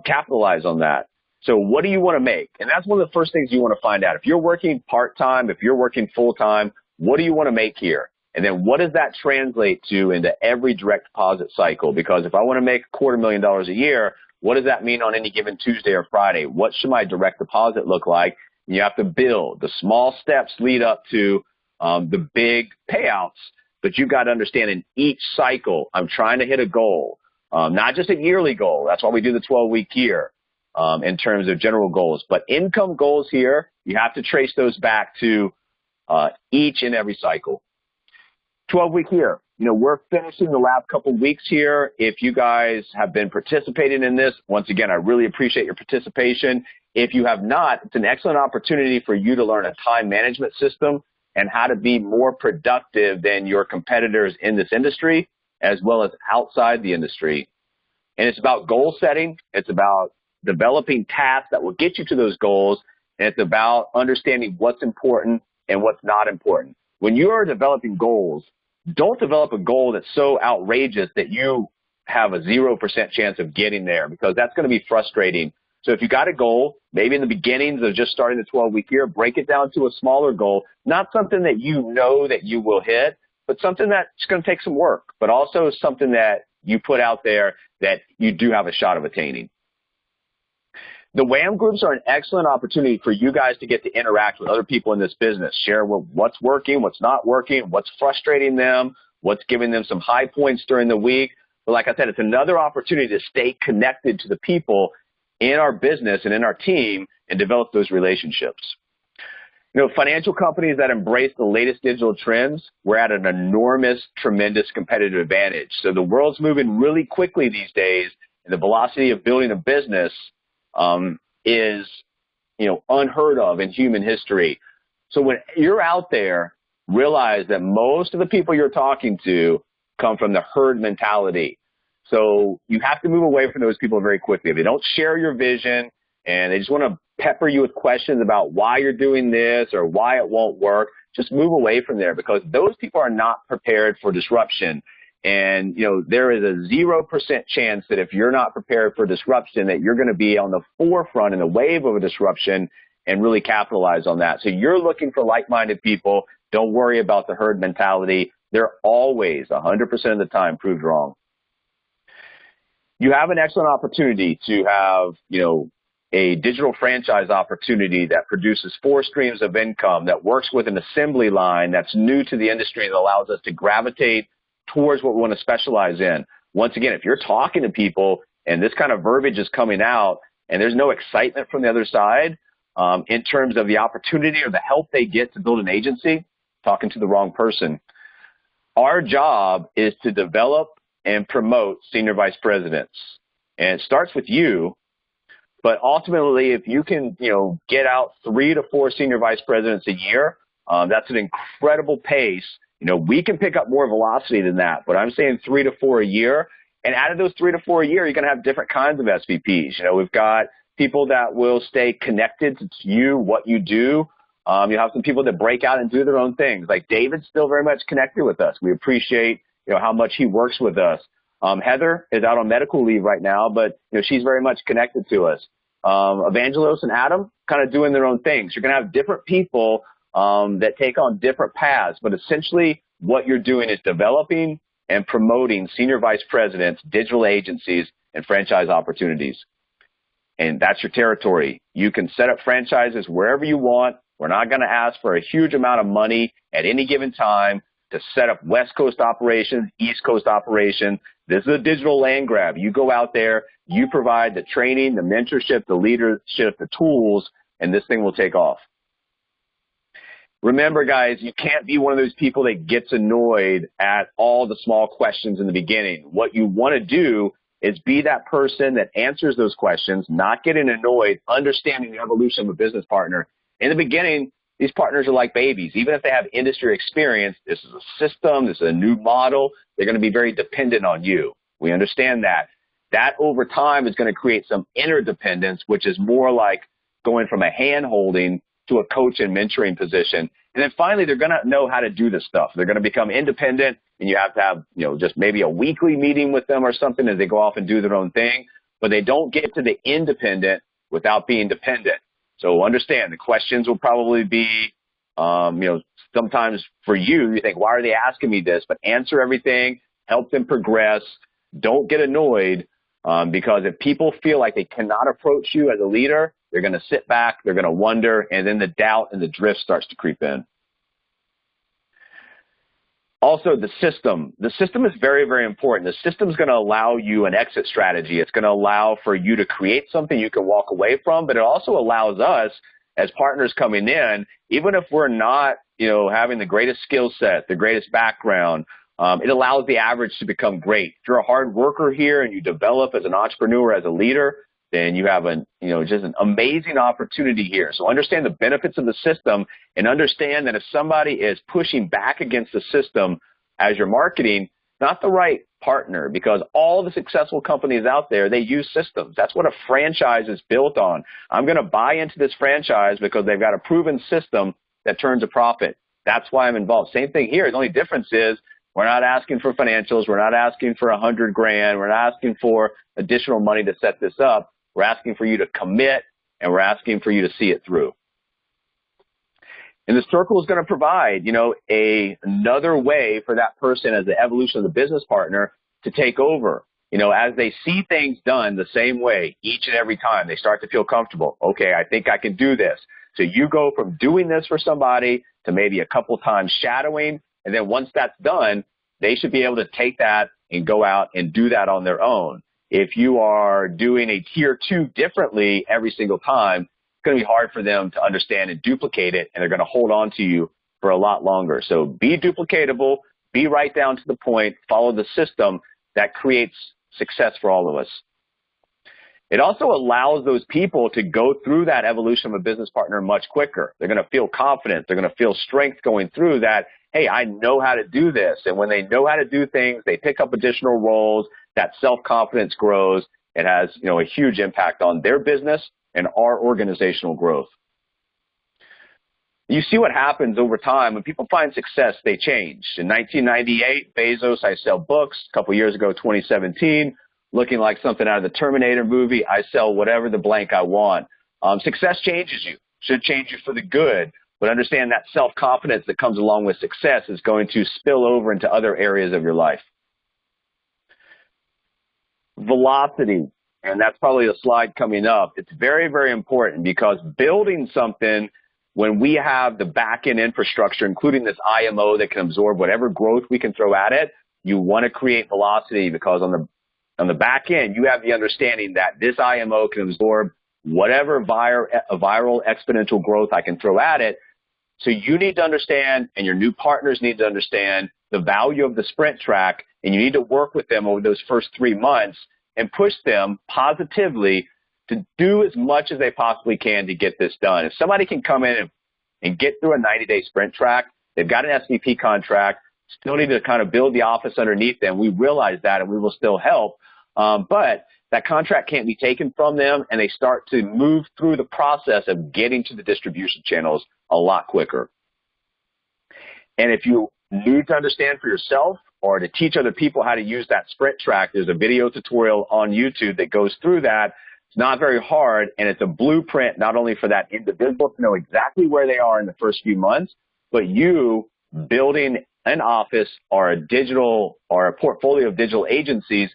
capitalize on that. So what do you want to make? And that's one of the first things you want to find out. If you're working part-time, if you're working full-time, what do you want to make here? And then what does that translate to into every direct deposit cycle? Because if I want to make $250,000 a year, what does that mean on any given Tuesday or Friday? What should my direct deposit look like? You have to build. The small steps lead up to the big payouts, but you've got to understand in each cycle, I'm trying to hit a goal, not just a yearly goal. That's why we do the 12-week year in terms of general goals. But income goals here, you have to trace those back to each and every cycle. 12-week year. We're finishing the last couple of weeks here. If you guys have been participating in this, once again, I really appreciate your participation. If you have not, it's an excellent opportunity for you to learn a time management system and how to be more productive than your competitors in this industry, as well as outside the industry. And it's about goal setting. It's about developing tasks that will get you to those goals. And it's about understanding what's important and what's not important. When you are developing goals, don't develop a goal that's so outrageous that you have a 0% chance of getting there, because that's going to be frustrating. So if you got a goal, maybe in the beginnings of just starting the 12-week year, break it down to a smaller goal, not something that you know that you will hit, but something that's going to take some work, but also something that you put out there that you do have a shot of attaining. The WAM groups are an excellent opportunity for you guys to get to interact with other people in this business, share what's working, what's not working, what's frustrating them, what's giving them some high points during the week. But like I said, it's another opportunity to stay connected to the people in our business and in our team and develop those relationships. Financial companies that embrace the latest digital trends, we're at an enormous, tremendous competitive advantage. So the world's moving really quickly these days, and the velocity of building a business is, unheard of in human history. So when you're out there, realize that most of the people you're talking to come from the herd mentality. So you have to move away from those people very quickly. If they don't share your vision and they just want to pepper you with questions about why you're doing this or why it won't work, just move away from there, because those people are not prepared for disruption. And, there is a 0% chance that if you're not prepared for disruption, that you're going to be on the forefront in the wave of a disruption and really capitalize on that. So you're looking for like-minded people. Don't worry about the herd mentality. They're always 100% of the time proved wrong. You have an excellent opportunity to have, a digital franchise opportunity that produces 4 streams of income, that works with an assembly line that's new to the industry, that allows us to gravitate towards what we want to specialize in. Once again, if you're talking to people and this kind of verbiage is coming out and there's no excitement from the other side in terms of the opportunity or the help they get to build an agency, talking to the wrong person. Our job is to develop and promote senior vice presidents. And it starts with you, but ultimately if you can, get out 3 to 4 senior vice presidents a year, that's an incredible pace. We can pick up more velocity than that, but I'm saying 3 to 4 a year. And out of those 3 to 4 a year, you're going to have different kinds of SVPs. You know, we've got people that will stay connected to you, what you do. You have some people that break out and do their own things. Like David's still very much connected with us. We appreciate, you know, how much he works with us. Heather is out on medical leave right now, but, you know, she's very much connected to us. Evangelos and Adam kind of doing their own things. You're going to have different people that take on different paths, but essentially what you're doing is developing and promoting senior vice presidents, digital agencies, and franchise opportunities. And that's your territory. You can set up franchises wherever you want. We're not going to ask for a huge amount of money at any given time to set up West Coast operations, East Coast operations. This is a digital land grab. You go out there, you provide the training, the mentorship, the leadership, the tools, and this thing will take off. Remember, guys, you can't be one of those people that gets annoyed at all the small questions in the beginning. What you want to do is be that person that answers those questions, not getting annoyed, understanding the evolution of a business partner. In the beginning, these partners are like babies. Even if they have industry experience, this is a system, this is a new model, they're going to be very dependent on you. We understand that. That over time is going to create some interdependence, which is more like going from a hand-holding to a coach and mentoring position. And then finally, they're going to know how to do this stuff. They're going to become independent, and you have to have, you know, just maybe a weekly meeting with them or something as they go off and do their own thing. But they don't get to the independent without being dependent. So understand the questions will probably be, you know, sometimes for you, you think, why are they asking me this? But answer everything, help them progress. Don't get annoyed because if people feel like they cannot approach you as a leader, they're going to sit back, they're going to wonder, and then the doubt and the drift starts to creep in. Also, the system. The system is very, very important. The system is going to allow you an exit strategy. It's going to allow for you to create something you can walk away from, but it also allows us as partners coming in, even if we're not, you know, having the greatest skill set, the greatest background, it allows the average to become great. If you're a hard worker here and you develop as an entrepreneur, as a leader, then you have just an amazing opportunity here. So understand the benefits of the system and understand that if somebody is pushing back against the system as you're marketing, not the right partner, because all the successful companies out there, they use systems. That's what a franchise is built on. I'm going to buy into this franchise because they've got a proven system that turns a profit. That's why I'm involved. Same thing here. The only difference is we're not asking for financials. We're not asking for $100,000. We're not asking for additional money to set this up. We're asking for you to commit, and we're asking for you to see it through. And the circle is going to provide, you know, another way for that person as the evolution of the business partner to take over. You know, as they see things done the same way each and every time, they start to feel comfortable. Okay, I think I can do this. So you go from doing this for somebody to maybe a couple times shadowing, and then once that's done, they should be able to take that and go out and do that on their own. If you are doing a tier 2 differently every single time, it's going to be hard for them to understand and duplicate it, and they're going to hold on to you for a lot longer. So be duplicatable, be right down to the point, follow the system that creates success for all of us. It also allows those people to go through that evolution of a business partner much quicker. They're going to feel confident. They're going to feel strength going through that. Hey, I know how to do this. And when they know how to do things, they pick up additional roles. That self-confidence grows. It has, you know, a huge impact on their business and our organizational growth. You see what happens over time. When people find success, they change. In 1998, Bezos, I sell books. A couple years ago, 2017, looking like something out of the Terminator movie, I sell whatever the blank I want. Success changes you. Should change you for the good. But understand that self-confidence that comes along with success is going to spill over into other areas of your life. Velocity, and that's probably a slide coming up. It's very, very important because building something when we have the back-end infrastructure, including this IMO that can absorb whatever growth we can throw at it, you want to create velocity because on the back end, you have the understanding that this IMO can absorb whatever viral exponential growth I can throw at it. So you need to understand, and your new partners need to understand, the value of the sprint track, and you need to work with them over those first 3 months and push them positively to do as much as they possibly can to get this done. If somebody can come in and get through a 90-day sprint track, they've got an SVP contract, Still need to kind of build the office underneath them. We realize that, and we will still help. But that contract can't be taken from them, and they start to move through the process of getting to the distribution channels a lot quicker. And if you need to understand for yourself or to teach other people how to use that sprint track, there's a video tutorial on YouTube that goes through that. It's not very hard, and it's a blueprint not only for that individual to know exactly where they are in the first few months, but you building an office or a digital or a portfolio of digital agencies.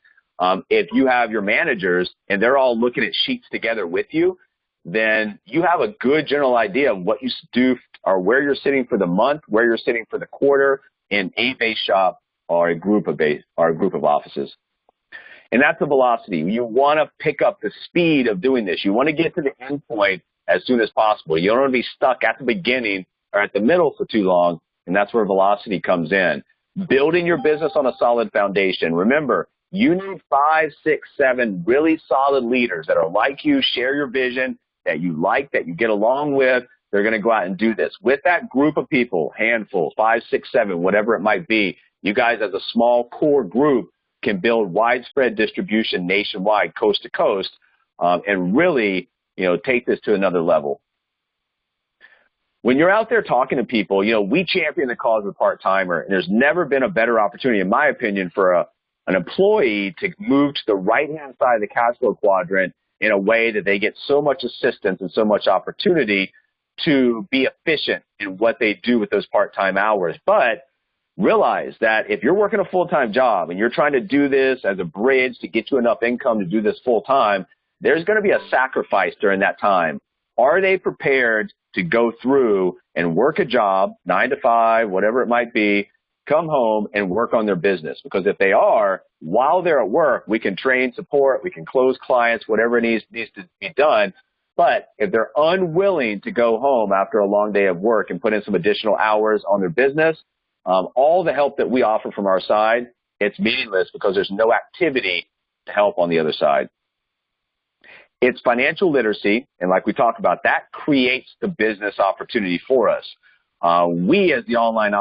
If you have your managers and they're all looking at sheets together with you, then you have a good general idea of what you do or where you're sitting for the month, where you're sitting for the quarter in a base shop or a group of offices. And that's the velocity. You want to pick up the speed of doing this. You want to get to the end point as soon as possible. You don't want to be stuck at the beginning or at the middle for too long, and that's where velocity comes in. Building your business on a solid foundation. Remember, you need 5, 6, 7 really solid leaders that are like you, share your vision, that you like, that you get along with. They're going to go out and do this. With that group of people, handful, 5, 6, 7, whatever it might be, you guys as a small core group can build widespread distribution nationwide, coast to coast, and really, take this to another level. When you're out there talking to people, we champion the cause of the part-timer, and there's never been a better opportunity, in my opinion, for an employee to move to the right-hand side of the cash flow quadrant in a way that they get so much assistance and so much opportunity to be efficient in what they do with those part-time hours. But realize that if you're working a full-time job and you're trying to do this as a bridge to get you enough income to do this full-time, there's going to be a sacrifice during that time. Are they prepared to go through and work a job, 9 to 5, whatever it might be, come home and work on their business? Because if they are, while they're at work, we can train, support, we can close clients, whatever needs to be done. But if they're unwilling to go home after a long day of work and put in some additional hours on their business, all the help that we offer from our side, it's meaningless because there's no activity to help on the other side. It's financial literacy, and like we talked about, that creates the business opportunity for us. We, as the online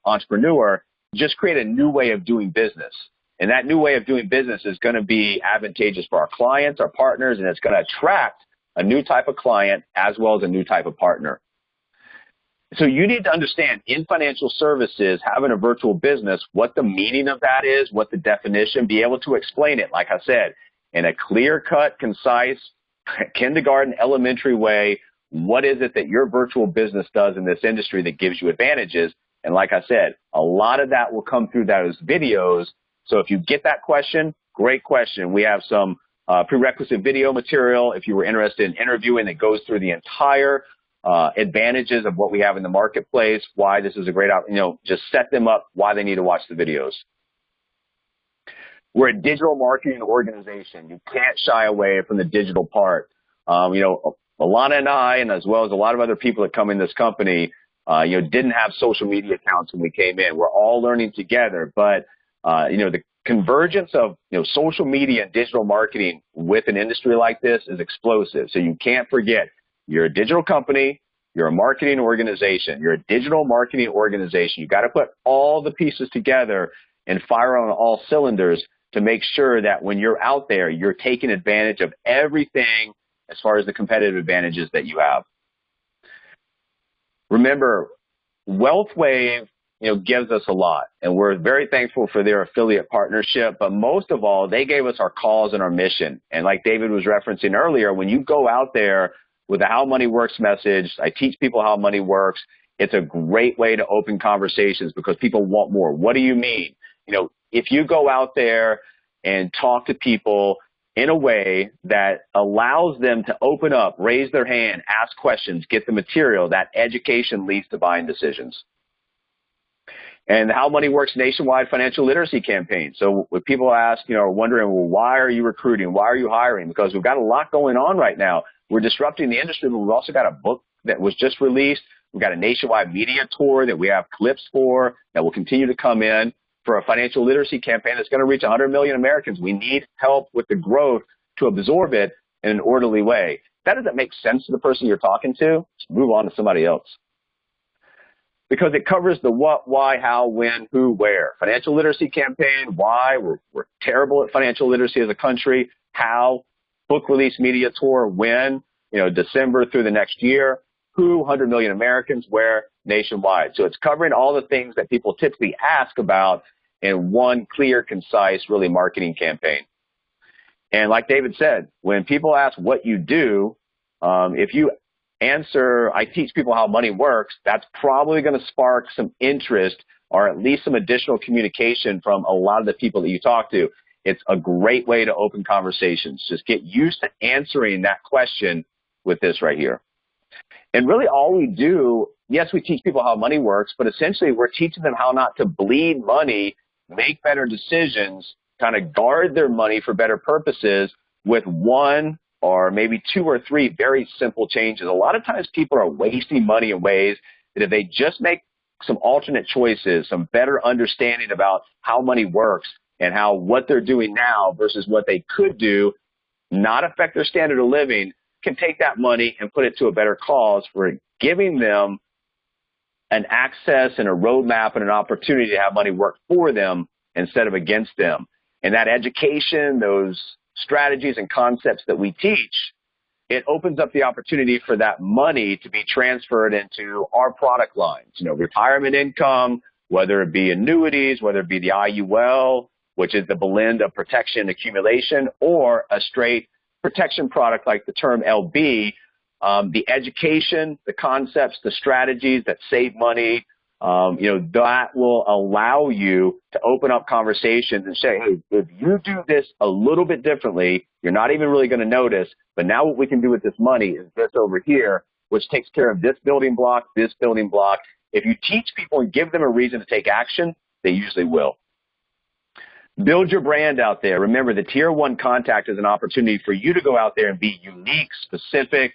entrepreneur, just create a new way of doing business. And that new way of doing business is going to be advantageous for our clients, our partners, and it's going to attract a new type of client as well as a new type of partner. So you need to understand in financial services, having a virtual business, what the meaning of that is, what the definition, be able to explain it, like I said, in a clear-cut, concise, kindergarten, elementary way. What is it that your virtual business does in this industry that gives you advantages? And like I said, a lot of that will come through those videos. So if you get that question, great question. We have some prerequisite video material if you were interested in interviewing that goes through the entire advantages of what we have in the marketplace, why this is a great opportunity, just set them up, why they need to watch the videos. We're a digital marketing organization. You can't shy away from the digital part. Alana and I, and as well as a lot of other people that come in this company, didn't have social media accounts when we came in. We're all learning together, but the convergence of social media and digital marketing with an industry like this is explosive. So you can't forget, you're a digital company, you're a marketing organization, you're a digital marketing organization. You got to put all the pieces together and fire on all cylinders to make sure that when you're out there, you're taking advantage of everything as far as the competitive advantages that you have. Remember, WealthWave, gives us a lot, and we're very thankful for their affiliate partnership, but most of all, they gave us our cause and our mission. And like David was referencing earlier, when you go out there with a How Money Works message, I teach people how money works, it's a great way to open conversations because people want more. What do you mean? If you go out there and talk to people in a way that allows them to open up, raise their hand, ask questions, get the material, that education leads to buying decisions. And the How Money Works nationwide financial literacy campaign. So when people ask, are wondering, well, why are you recruiting? Why are you hiring? Because we've got a lot going on right now. We're disrupting the industry, but we've also got a book that was just released. We've got a nationwide media tour that we have clips for that will continue to come in for a financial literacy campaign that's going to reach 100 million Americans. We need help with the growth to absorb it in an orderly way. If that doesn't make sense to the person you're talking to, just move on to somebody else. because it covers the what, why, how, when, who, where. Financial literacy campaign, why, we're terrible at financial literacy as a country. How, book release media tour, when, December through the next year. Who, 100 million Americans, where, nationwide. So it's covering all the things that people typically ask about in one clear, concise, really marketing campaign. And like David said, when people ask what you do, if you answer, I teach people how money works, that's probably going to spark some interest or at least some additional communication from a lot of the people that you talk to. It's a great way to open conversations. Just get used to answering that question with this right here. And really all we do, yes, we teach people how money works, but essentially we're teaching them how not to bleed money, make better decisions, kind of guard their money for better purposes with one or maybe two or three very simple changes. A lot of times people are wasting money in ways that if they just make some alternate choices, some better understanding about how money works and how what they're doing now versus what they could do not affect their standard of living, can take that money and put it to a better cause for giving them an access and a roadmap and an opportunity to have money work for them instead of against them. And that education, those strategies and concepts that we teach, it opens up the opportunity for that money to be transferred into our product lines, retirement income, whether it be annuities, whether it be the IUL, which is the blend of protection and accumulation, or a straight protection product like the term LB, the education, the concepts, the strategies that save money, that will allow you to open up conversations and say, hey, if you do this a little bit differently, you're not even really going to notice, but now what we can do with this money is this over here, which takes care of this building block, this building block. If you teach people and give them a reason to take action, they usually will. Build your brand out there. Remember, the Tier 1 contact is an opportunity for you to go out there and be unique, specific,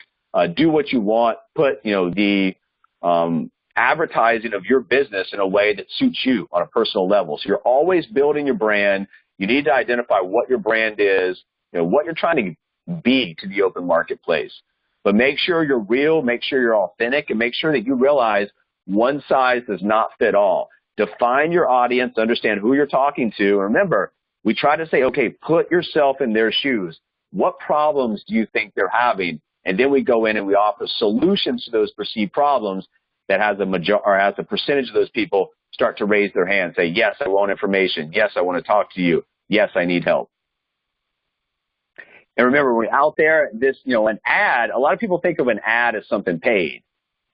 do what you want, put, the advertising of your business in a way that suits you on a personal level. So you're always building your brand. You need to identify what your brand is, what you're trying to be to the open marketplace. But make sure you're real, make sure you're authentic, and make sure that you realize one size does not fit all. Define your audience, understand who you're talking to. And remember, we try to say, okay, put yourself in their shoes. What problems do you think they're having? And then we go in and we offer solutions to those perceived problems that has a percentage of those people start to raise their hand, say, yes, I want information. Yes, I want to talk to you. Yes, I need help. And remember, when we're out there, an ad, a lot of people think of an ad as something paid.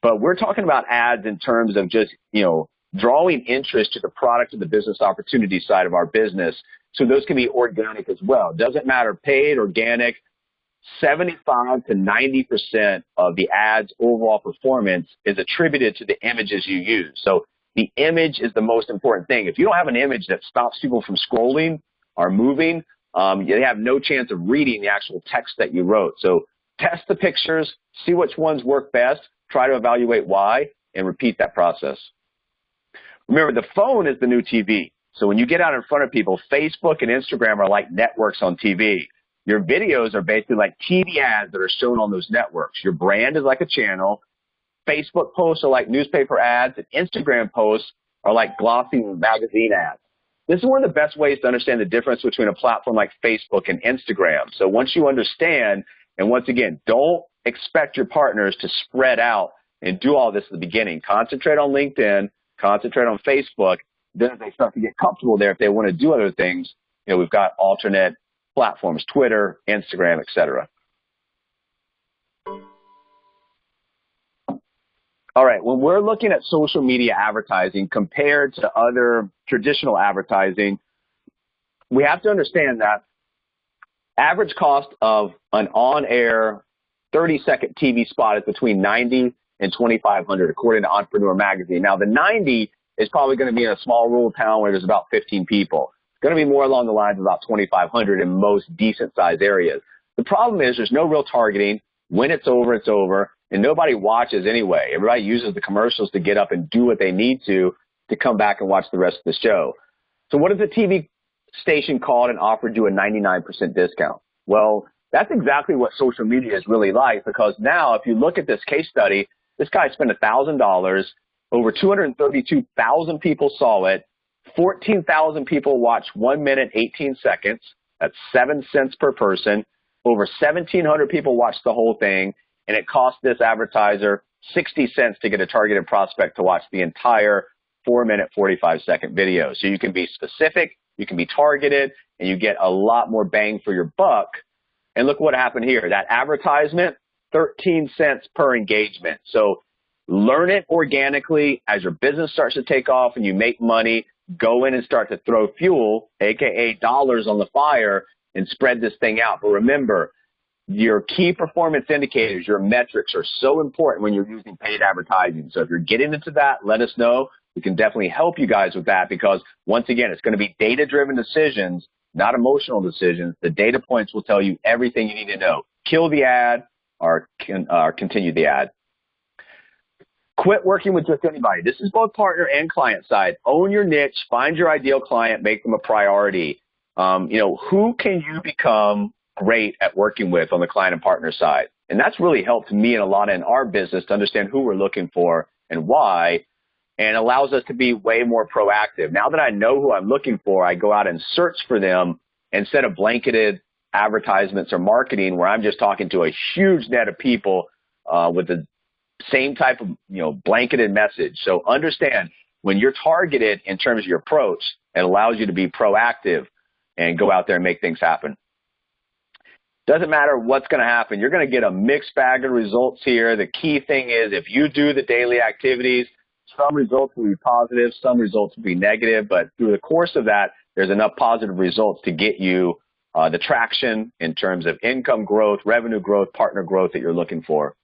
But we're talking about ads in terms of just, drawing interest to the product or the business opportunity side of our business. So those can be organic as well. Doesn't matter, paid, organic. 75 to 90% of the ad's overall performance is attributed to the images you use. So the image is the most important thing. If you don't have an image that stops people from scrolling or moving, you have no chance of reading the actual text that you wrote. So test the pictures, see which ones work best, try to evaluate why, and repeat that process. Remember, the phone is the new TV. So when you get out in front of people, Facebook and Instagram are like networks on TV. Your videos are basically like TV ads that are shown on those networks. Your brand is like a channel. Facebook posts are like newspaper ads, and Instagram posts are like glossy magazine ads. This is one of the best ways to understand the difference between a platform like Facebook and Instagram. So once you understand, and once again, don't expect your partners to spread out and do all this at the beginning. Concentrate on LinkedIn, concentrate on Facebook. Then as they start to get comfortable there, if they want to do other things, we've got alternate platforms, Twitter, Instagram, etc. All right, when we're looking at social media advertising compared to other traditional advertising, we have to understand that average cost of an on-air 30-second TV spot is between $90 and $2,500, according to Entrepreneur Magazine. Now, the 90 is probably going to be in a small rural town where there's about 15 people. It's going to be more along the lines of about 2,500 in most decent-sized areas. The problem is there's no real targeting. When it's over, and nobody watches anyway. Everybody uses the commercials to get up and do what they need to come back and watch the rest of the show. So what if the TV station called and offered you a 99% discount? Well, that's exactly what social media is really like, because now if you look at this case study, this guy spent $1,000. Over 232,000 people saw it. 14,000 people watched 1 minute, 18 seconds. That's 7 cents per person. Over 1,700 people watched the whole thing, and it cost this advertiser 60 cents to get a targeted prospect to watch the entire 4 minute, 45-second video. So you can be specific, you can be targeted, and you get a lot more bang for your buck. And look what happened here. That advertisement, 13 cents per engagement. So learn it organically. As your business starts to take off and you make money, go in and start to throw fuel, aka dollars on the fire, and spread this thing out. But remember, your key performance indicators, your metrics are so important when you're using paid advertising. So if you're getting into that, let us know. We can definitely help you guys with that, because once again, it's going to be data-driven decisions, not emotional decisions. The data points will tell you everything you need to know. Kill the ad or continue the ad. Quit working with just anybody. This is both partner and client side. Own your niche. Find your ideal client. Make them a priority. Who can you become great at working with on the client and partner side? And that's really helped me and a lot in our business to understand who we're looking for and why, and allows us to be way more proactive. Now that I know who I'm looking for, I go out and search for them instead of blanketed advertisements or marketing where I'm just talking to a huge net of people with the same type of blanketed message. So understand, when you're targeted in terms of your approach, it allows you to be proactive and go out there and make things happen. Doesn't matter what's going to happen. You're going to get a mixed bag of results here. The key thing is, if you do the daily activities, some results will be positive, some results will be negative, but through the course of that, there's enough positive results to get you the traction in terms of income growth, revenue growth, partner growth that you're looking for.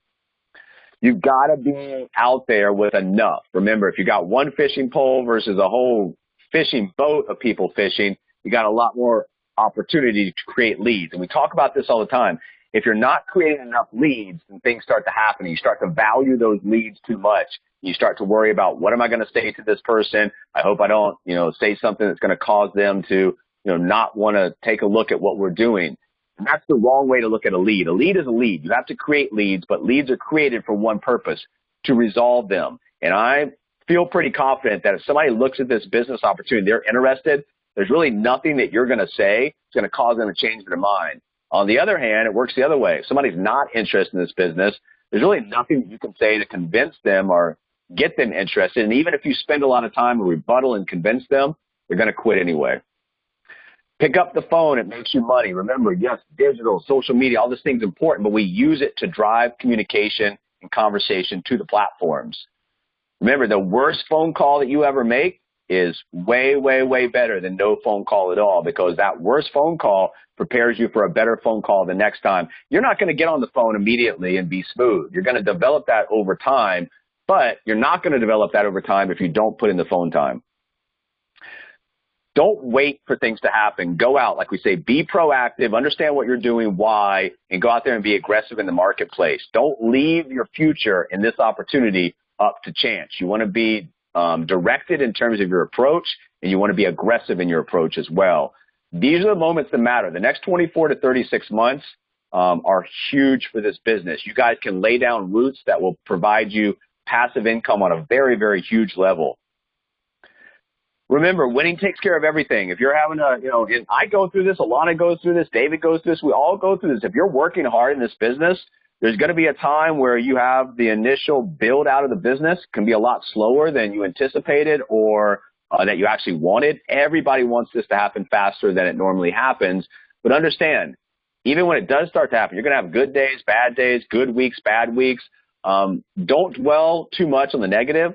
You've got to be out there with enough. Remember, if you got one fishing pole versus a whole fishing boat of people fishing, you got a lot more opportunity to create leads. And we talk about this all the time. If you're not creating enough leads, then things start to happen. You start to value those leads too much. You start to worry about, what am I going to say to this person? I hope I don't, say something that's going to cause them to, not want to take a look at what we're doing. And that's the wrong way to look at a lead. A lead is a lead. You have to create leads, but leads are created for one purpose, to resolve them. And I feel pretty confident that if somebody looks at this business opportunity, they're interested, there's really nothing that you're going to say that's going to cause them to change their mind. On the other hand, it works the other way. If somebody's not interested in this business, there's really nothing that you can say to convince them or get them interested. And even if you spend a lot of time to rebuttal and convince them, they're going to quit anyway. Pick up the phone. It makes you money. Remember, yes, digital, social media, all this thing's important, but we use it to drive communication and conversation to the platforms. Remember, the worst phone call that you ever make is way, way, way better than no phone call at all, because that worst phone call prepares you for a better phone call the next time. You're not going to get on the phone immediately and be smooth. You're going to develop that over time, but you're not going to develop that over time if you don't put in the phone time. Don't wait for things to happen. Go out, like we say, be proactive, understand what you're doing, why, and go out there and be aggressive in the marketplace. Don't leave your future in this opportunity up to chance. You want to be directed in terms of your approach, and you want to be aggressive in your approach as well. These are the moments that matter. The next 24 to 36 months are huge for this business. You guys can lay down roots that will provide you passive income on a very, very huge level. Remember, winning takes care of everything. If you're having and I go through this, Alana goes through this, David goes through this, we all go through this. If you're working hard in this business, there's going to be a time where you have the initial build out of the business can be a lot slower than you anticipated or that you actually wanted. Everybody wants this to happen faster than it normally happens. But understand, even when it does start to happen, you're going to have good days, good weeks, bad weeks. Don't dwell too much on the negative.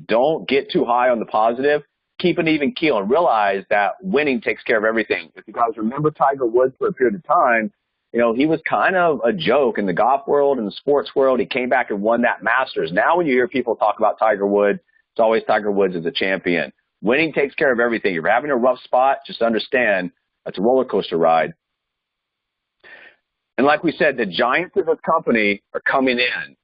Don't get too high on the positive. Keep an even keel and realize that winning takes care of everything. If you guys remember Tiger Woods for a period of time, he was kind of a joke in the golf world and the sports world. He came back and won that Masters. Now when you hear people talk about Tiger Woods, it's always Tiger Woods as a champion. Winning takes care of everything. If you're having a rough spot, just understand that's a roller coaster ride. And like we said, the giants of this company are coming in.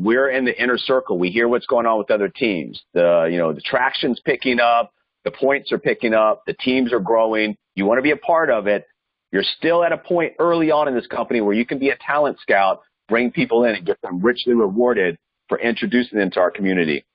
We're in the inner circle. We hear what's going on with other teams. The traction's picking up. The points are picking up. The teams are growing. You want to be a part of it. You're still at a point early on in this company where you can be a talent scout, bring people in and get them richly rewarded for introducing them to our community.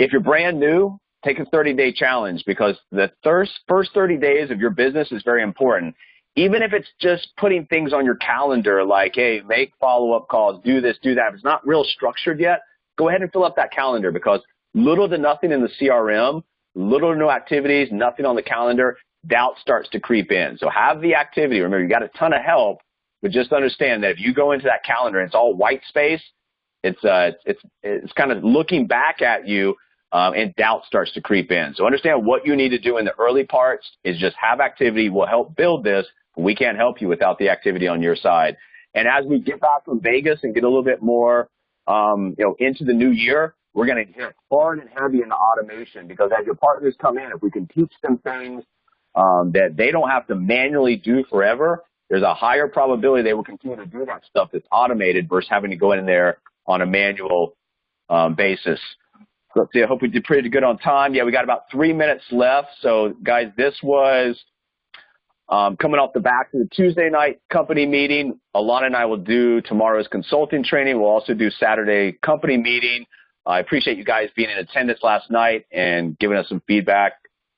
If you're brand new, take a 30-day challenge, because the first 30 days of your business is very important. Even if it's just putting things on your calendar like, hey, make follow-up calls, do this, do that. If it's not real structured yet, go ahead and fill up that calendar, because little to nothing in the CRM, little to no activities, nothing on the calendar, doubt starts to creep in. So have the activity. Remember, you got a ton of help, but just understand that if you go into that calendar and it's all white space, it's kind of looking back at you, and doubt starts to creep in. So understand what you need to do in the early parts is just have activity. We'll help build this, but we can't help you without the activity on your side. And as we get back from Vegas and get a little bit more, into the new year, we're going to hit hard and heavy into automation, because as your partners come in, if we can teach them things that they don't have to manually do forever, there's a higher probability they will continue to do that stuff that's automated versus having to go in there on a manual basis. Let's see, I hope we did pretty good on time. Yeah, we got about 3 minutes left. So, guys, this was coming off the back of the Tuesday night company meeting. Alana and I will do tomorrow's consulting training. We'll also do Saturday company meeting. I appreciate you guys being in attendance last night and giving us some feedback.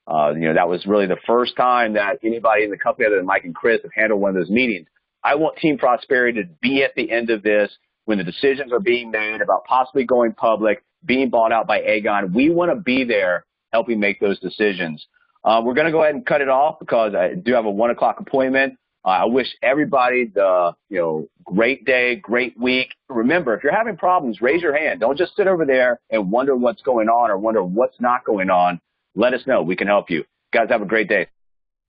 That was really the first time that anybody in the company other than Mike and Chris have handled one of those meetings. I want Team Prosperity to be at the end of this when the decisions are being made about possibly going public, being bought out by Aegon. We want to be there helping make those decisions. We're going to go ahead and cut it off because I do have a 1 o'clock appointment. I wish everybody the great day, great week. Remember, if you're having problems, raise your hand. Don't just sit over there and wonder what's going on or wonder what's not going on. Let us know. We can help you. Guys, have a great day.